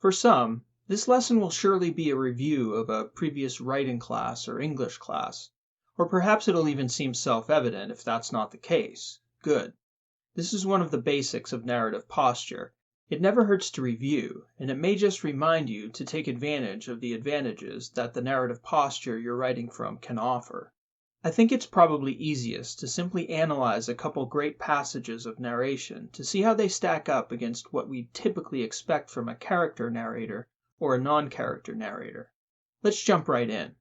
For some, this lesson will surely be a review of a previous writing class or English class, or perhaps it'll even seem self-evident if that's not the case. Good. This is one of the basics of narrative posture. It never hurts to review, and it may just remind you to take advantage of the advantages that the narrative posture you're writing from can offer. I think it's probably easiest to simply analyze a couple great passages of narration to see how they stack up against what we typically expect from a character narrator or a non-character narrator. Let's jump right in.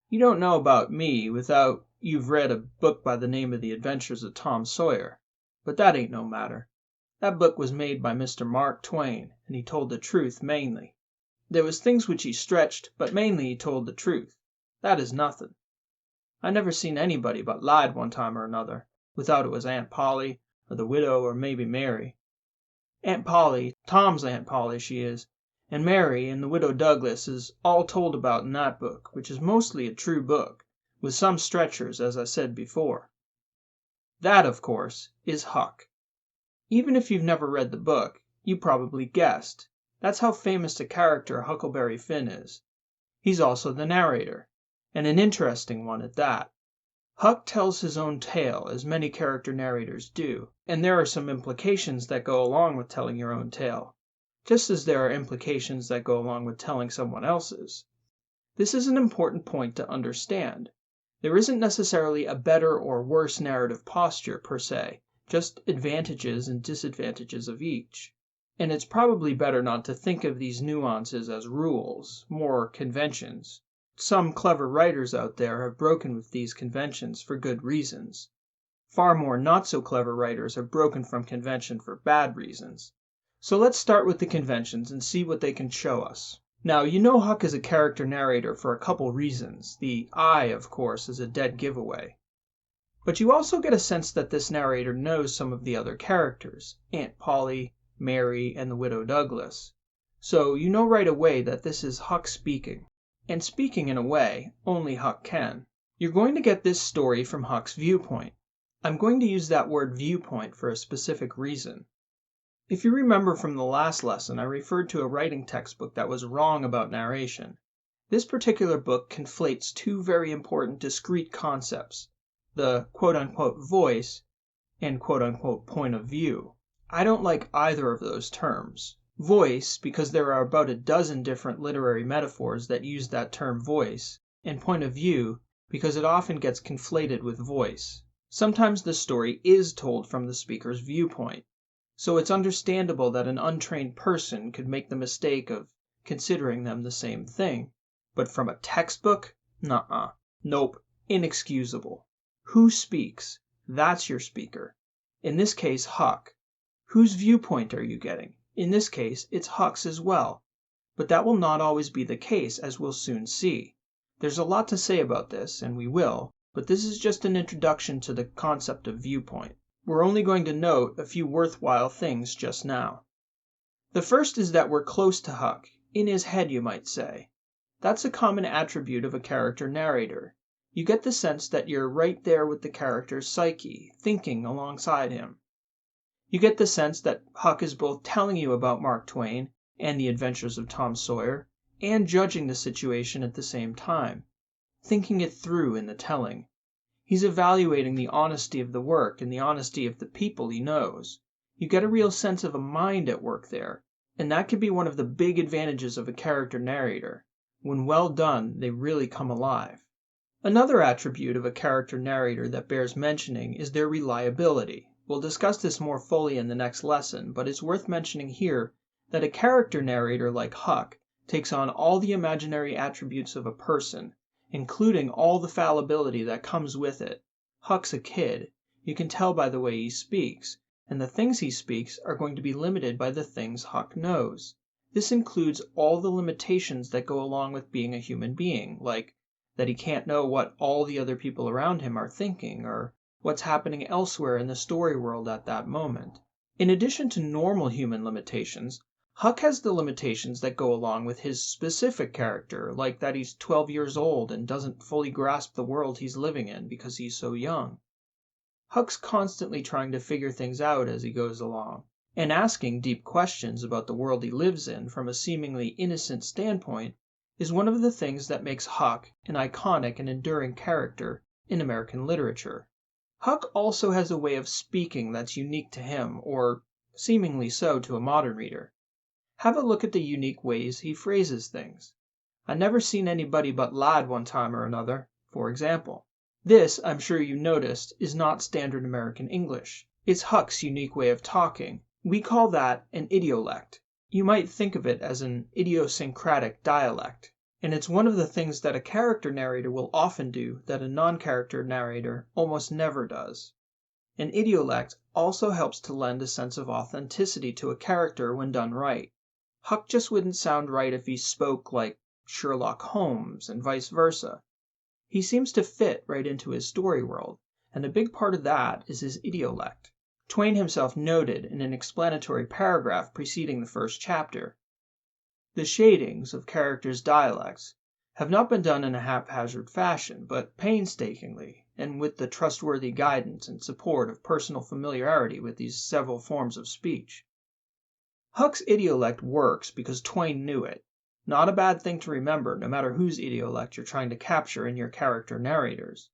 You don't know about me without you've read a book by the name of The Adventures of Tom Sawyer, but that ain't no matter. That book was made by Mr. Mark Twain, and he told the truth mainly. There was things which he stretched, but mainly he told the truth. That is nothing. I never seen anybody but lied one time or another, without it was Aunt Polly, or the widow, or maybe Mary. Aunt Polly, Tom's Aunt Polly she is, and Mary and the widow Douglas is all told about in that book, which is mostly a true book, with some stretchers, as I said before. That, of course, is Huck. Even if you've never read the book, you probably guessed. That's how famous a character Huckleberry Finn is. He's also the narrator, and an interesting one at that. Huck tells his own tale, as many character narrators do, and there are some implications that go along with telling your own tale, just as there are implications that go along with telling someone else's. This is an important point to understand. There isn't necessarily a better or worse narrative posture per se, just advantages and disadvantages of each. And it's probably better not to think of these nuances as rules, more conventions. Some clever writers out there have broken with these conventions for good reasons. Far more not-so-clever writers have broken from convention for bad reasons. So let's start with the conventions and see what they can show us. Now, you know Huck is a character narrator for a couple reasons. The I, of course, is a dead giveaway. But you also get a sense that this narrator knows some of the other characters, Aunt Polly, Mary, and the widow Douglas. So you know right away that this is Huck speaking. And speaking in a way only Huck can. You're going to get this story from Huck's viewpoint. I'm going to use that word viewpoint for a specific reason. If you remember from the last lesson, I referred to a writing textbook that was wrong about narration. This particular book conflates two very important discrete concepts, the quote-unquote voice and quote-unquote point of view. I don't like either of those terms. Voice, because there are about a dozen different literary metaphors that use that term voice, and point of view, because it often gets conflated with voice. Sometimes the story is told from the speaker's viewpoint, so it's understandable that an untrained person could make the mistake of considering them the same thing. But from a textbook? Nuh-uh. Nope. Inexcusable. Who speaks? That's your speaker. In this case, Huck. Whose viewpoint are you getting? In this case, it's Huck's as well. But that will not always be the case, as we'll soon see. There's a lot to say about this, and we will, but this is just an introduction to the concept of viewpoint. We're only going to note a few worthwhile things just now. The first is that we're close to Huck, in his head you might say. That's a common attribute of a character narrator. You get the sense that you're right there with the character's psyche, thinking alongside him. You get the sense that Huck is both telling you about Mark Twain and the adventures of Tom Sawyer, and judging the situation at the same time, thinking it through in the telling. He's evaluating the honesty of the work and the honesty of the people he knows. You get a real sense of a mind at work there, and that can be one of the big advantages of a character narrator. When well done, they really come alive. Another attribute of a character narrator that bears mentioning is their reliability. We'll discuss this more fully in the next lesson, but it's worth mentioning here that a character narrator like Huck takes on all the imaginary attributes of a person, including all the fallibility that comes with it. Huck's a kid. You can tell by the way he speaks, and the things he speaks are going to be limited by the things Huck knows. This includes all the limitations that go along with being a human being, like that he can't know what all the other people around him are thinking, or what's happening elsewhere in the story world at that moment. In addition to normal human limitations, Huck has the limitations that go along with his specific character, like that he's 12 years old and doesn't fully grasp the world he's living in because he's so young. Huck's constantly trying to figure things out as he goes along. And asking deep questions about the world he lives in from a seemingly innocent standpoint is one of the things that makes Huck an iconic and enduring character in American literature. Huck also has a way of speaking that's unique to him, or seemingly so to a modern reader. Have a look at the unique ways he phrases things. "I never seen anybody but lad one time or another," for example. This, I'm sure you noticed, is not standard American English. It's Huck's unique way of talking. We call that an idiolect. You might think of it as an idiosyncratic dialect. And it's one of the things that a character narrator will often do that a non-character narrator almost never does. An idiolect also helps to lend a sense of authenticity to a character when done right. Huck just wouldn't sound right if he spoke like Sherlock Holmes and vice versa. He seems to fit right into his story world, and a big part of that is his idiolect. Twain himself noted in an explanatory paragraph preceding the first chapter. The shadings of characters' dialects have not been done in a haphazard fashion, but painstakingly, and with the trustworthy guidance and support of personal familiarity with these several forms of speech. Huck's idiolect works because Twain knew it. Not a bad thing to remember, no matter whose idiolect you're trying to capture in your character narrators.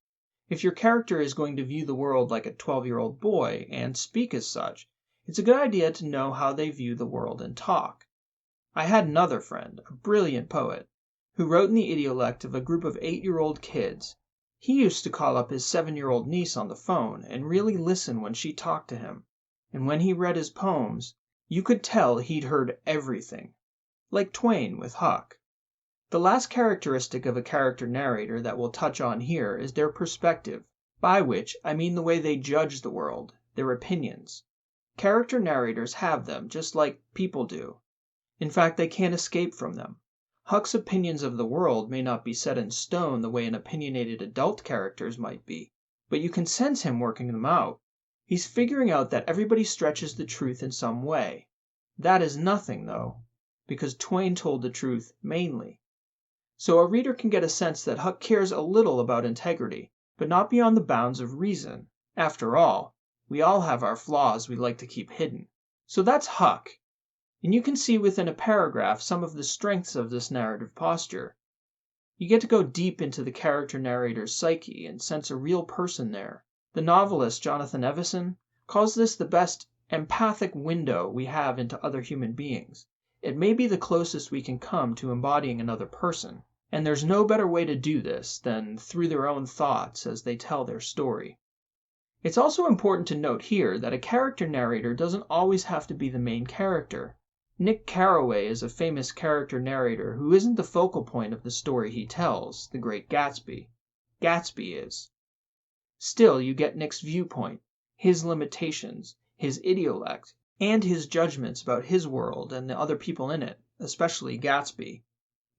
If your character is going to view the world like a 12-year-old boy and speak as such, it's a good idea to know how they view the world and talk. I had another friend, a brilliant poet, who wrote in the idiolect of a group of 8-year-old kids. He used to call up his 7-year-old niece on the phone and really listen when she talked to him. And when he read his poems, you could tell he'd heard everything. Like Twain with Huck. The last characteristic of a character narrator that we'll touch on here is their perspective, by which I mean the way they judge the world, their opinions. Character narrators have them, just like people do. In fact, they can't escape from them. Huck's opinions of the world may not be set in stone the way an opinionated adult character's might be, but you can sense him working them out. He's figuring out that everybody stretches the truth in some way. That is nothing, though, because Twain told the truth mainly. So a reader can get a sense that Huck cares a little about integrity, but not beyond the bounds of reason. After all, we all have our flaws we like to keep hidden. So that's Huck. And you can see within a paragraph some of the strengths of this narrative posture. You get to go deep into the character narrator's psyche and sense a real person there. The novelist Jonathan Evison calls this the best empathic window we have into other human beings. It may be the closest we can come to embodying another person, and there's no better way to do this than through their own thoughts as they tell their story. It's also important to note here that a character narrator doesn't always have to be the main character. Nick Carraway is a famous character narrator who isn't the focal point of the story he tells, The Great Gatsby. Gatsby is. Still, you get Nick's viewpoint, his limitations, his idiolect, and his judgments about his world and the other people in it, especially Gatsby.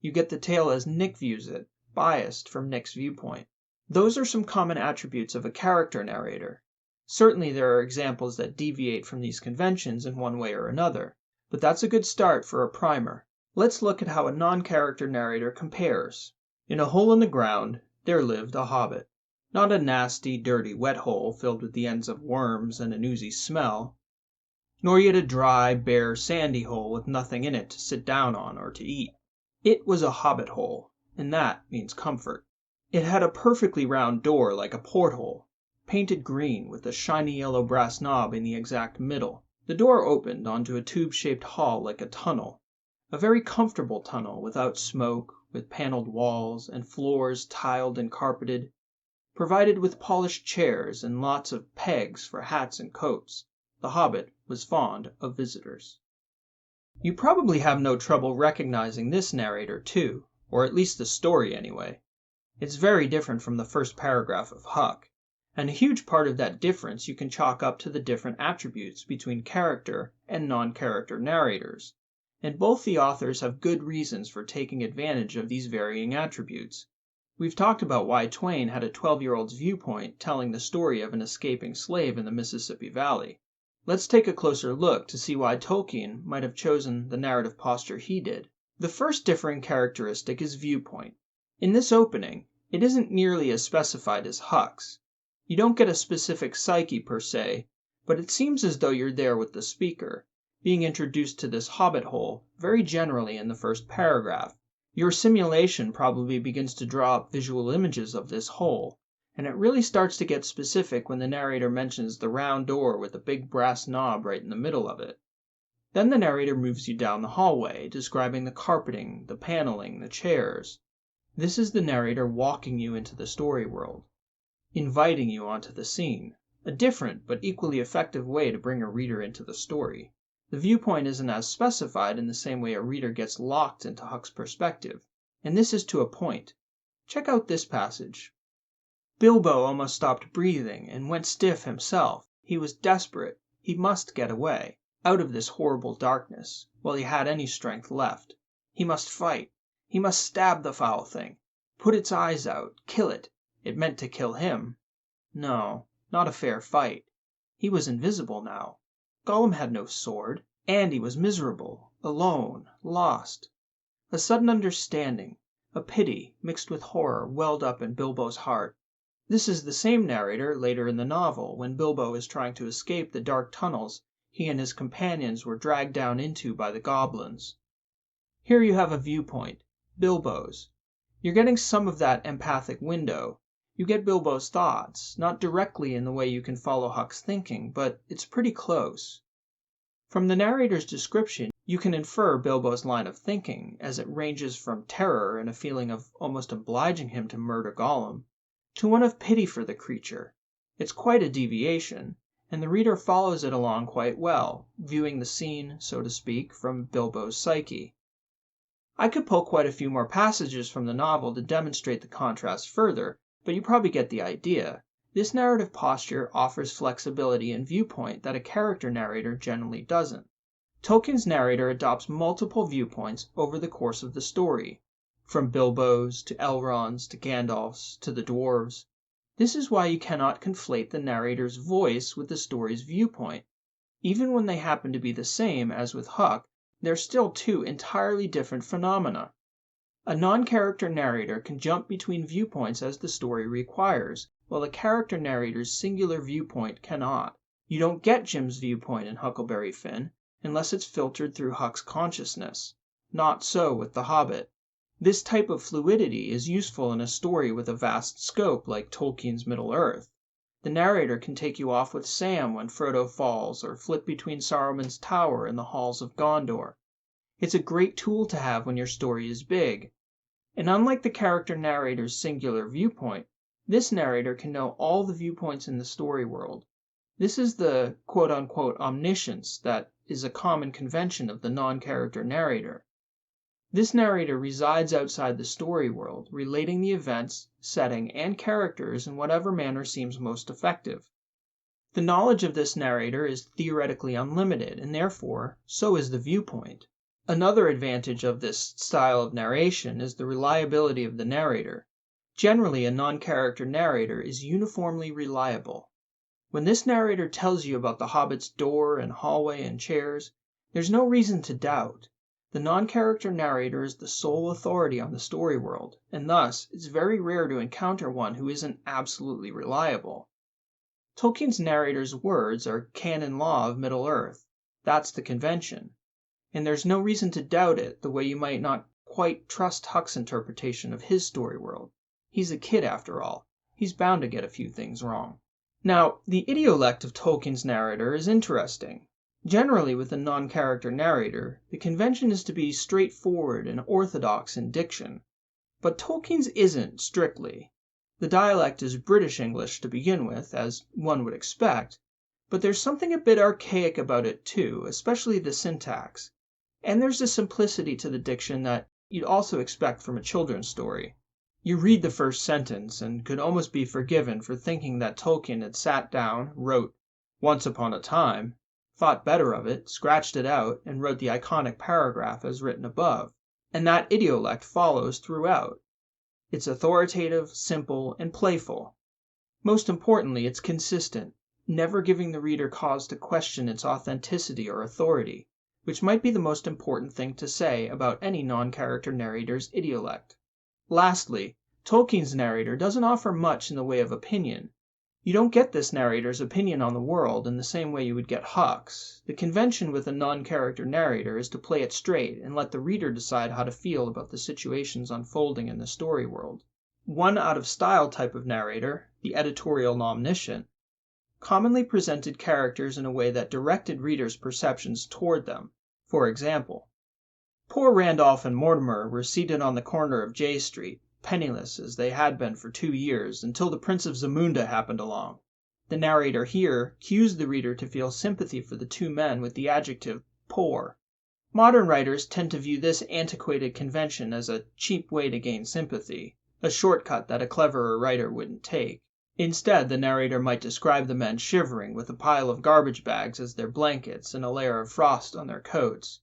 You get the tale as Nick views it, biased from Nick's viewpoint. Those are some common attributes of a character narrator. Certainly there are examples that deviate from these conventions in one way or another, but that's a good start for a primer. Let's look at how a non-character narrator compares. In a hole in the ground, there lived a hobbit. Not a nasty, dirty, wet hole filled with the ends of worms and an oozy smell, nor yet a dry, bare, sandy hole with nothing in it to sit down on or to eat. It was a hobbit hole, and that means comfort. It had a perfectly round door like a porthole, painted green with a shiny yellow brass knob in the exact middle. The door opened onto a tube-shaped hall like a tunnel, a very comfortable tunnel without smoke, with paneled walls and floors tiled and carpeted, provided with polished chairs and lots of pegs for hats and coats. The hobbit was fond of visitors. You probably have no trouble recognizing this narrator too, or at least the story anyway. It's very different from the first paragraph of Huck, and a huge part of that difference you can chalk up to the different attributes between character and non-character narrators, and both the authors have good reasons for taking advantage of these varying attributes. We've talked about why Twain had a 12-year-old's viewpoint telling the story of an escaping slave in the Mississippi Valley. Let's take a closer look to see why Tolkien might have chosen the narrative posture he did. The first differing characteristic is viewpoint. In this opening, it isn't nearly as specified as Huck's. You don't get a specific psyche per se, but it seems as though you're there with the speaker, being introduced to this hobbit hole very generally in the first paragraph. Your simulation probably begins to draw up visual images of this hole, and it really starts to get specific when the narrator mentions the round door with a big brass knob right in the middle of it. Then the narrator moves you down the hallway, describing the carpeting, the paneling, the chairs. This is the narrator walking you into the story world, inviting you onto the scene, a different but equally effective way to bring a reader into the story. The viewpoint isn't as specified in the same way a reader gets locked into Huck's perspective, and this is to a point. Check out this passage. Bilbo almost stopped breathing and went stiff himself. He was desperate. He must get away, out of this horrible darkness, while he had any strength left. He must fight. He must stab the foul thing, put its eyes out, kill it. It meant to kill him. No, not a fair fight. He was invisible now. Gollum had no sword, and he was miserable, alone, lost. A sudden understanding, a pity mixed with horror welled up in Bilbo's heart. This is the same narrator later in the novel, when Bilbo is trying to escape the dark tunnels he and his companions were dragged down into by the goblins. Here you have a viewpoint, Bilbo's. You're getting some of that empathic window. You get Bilbo's thoughts, not directly in the way you can follow Huck's thinking, but it's pretty close. From the narrator's description, you can infer Bilbo's line of thinking, as it ranges from terror and a feeling of almost obliging him to murder Gollum, to one of pity for the creature. It's quite a deviation, and the reader follows it along quite well, viewing the scene, so to speak, from Bilbo's psyche. I could pull quite a few more passages from the novel to demonstrate the contrast further, but you probably get the idea. This narrative posture offers flexibility and viewpoint that a character narrator generally doesn't. Tolkien's narrator adopts multiple viewpoints over the course of the story, from Bilbo's to Elrond's to Gandalf's to the dwarves. This is why you cannot conflate the narrator's voice with the story's viewpoint. Even when they happen to be the same as with Huck, they're still two entirely different phenomena. A non-character narrator can jump between viewpoints as the story requires, while a character narrator's singular viewpoint cannot. You don't get Jim's viewpoint in Huckleberry Finn unless it's filtered through Huck's consciousness. Not so with The Hobbit. This type of fluidity is useful in a story with a vast scope like Tolkien's Middle-earth. The narrator can take you off with Sam when Frodo falls, or flip between Saruman's tower and the halls of Gondor. It's a great tool to have when your story is big. And unlike the character narrator's singular viewpoint, this narrator can know all the viewpoints in the story world. This is the quote-unquote omniscience that is a common convention of the non-character narrator. This narrator resides outside the story world, relating the events, setting, and characters in whatever manner seems most effective. The knowledge of this narrator is theoretically unlimited, and therefore, so is the viewpoint. Another advantage of this style of narration is the reliability of the narrator. Generally, a non-character narrator is uniformly reliable. When this narrator tells you about the Hobbit's door and hallway and chairs, there's no reason to doubt. The non-character narrator is the sole authority on the story world, and thus it's very rare to encounter one who isn't absolutely reliable. Tolkien's narrator's words are canon law of Middle-earth. That's the convention. And there's no reason to doubt it the way you might not quite trust Huck's interpretation of his story world. He's a kid after all. He's bound to get a few things wrong. Now, the idiolect of Tolkien's narrator is interesting. Generally, with a non-character narrator, the convention is to be straightforward and orthodox in diction. But Tolkien's isn't, strictly. The dialect is British English to begin with, as one would expect, but there's something a bit archaic about it too, especially the syntax. And there's a simplicity to the diction that you'd also expect from a children's story. You read the first sentence and could almost be forgiven for thinking that Tolkien had sat down, wrote "Once upon a time," thought better of it, scratched it out, and wrote the iconic paragraph as written above. And that idiolect follows throughout. It's authoritative, simple, and playful. Most importantly, it's consistent, never giving the reader cause to question its authenticity or authority, which might be the most important thing to say about any non-character narrator's idiolect. Lastly, Tolkien's narrator doesn't offer much in the way of opinion. You don't get this narrator's opinion on the world in the same way you would get Huck's. The convention with a non-character narrator is to play it straight and let the reader decide how to feel about the situations unfolding in the story world. One out-of-style type of narrator, the editorial omniscient, commonly presented characters in a way that directed readers' perceptions toward them. For example, poor Randolph and Mortimer were seated on the corner of J Street, penniless as they had been for 2 years, until the Prince of Zamunda happened along. The narrator here cues the reader to feel sympathy for the two men with the adjective poor. Modern writers tend to view this antiquated convention as a cheap way to gain sympathy, a shortcut that a cleverer writer wouldn't take. Instead, the narrator might describe the men shivering with a pile of garbage bags as their blankets and a layer of frost on their coats.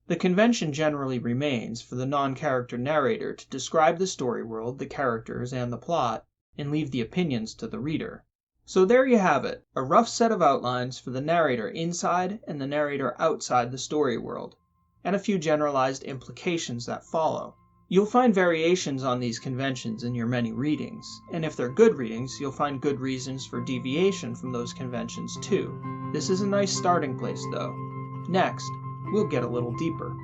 The convention generally remains for the non-character narrator to describe the story world, the characters, and the plot, and leave the opinions to the reader. So there you have it, a rough set of outlines for the narrator inside and the narrator outside the story world, and a few generalized implications that follow. You'll find variations on these conventions in your many readings, and if they're good readings, you'll find good reasons for deviation from those conventions too. This is a nice starting place though. Next, we'll get a little deeper.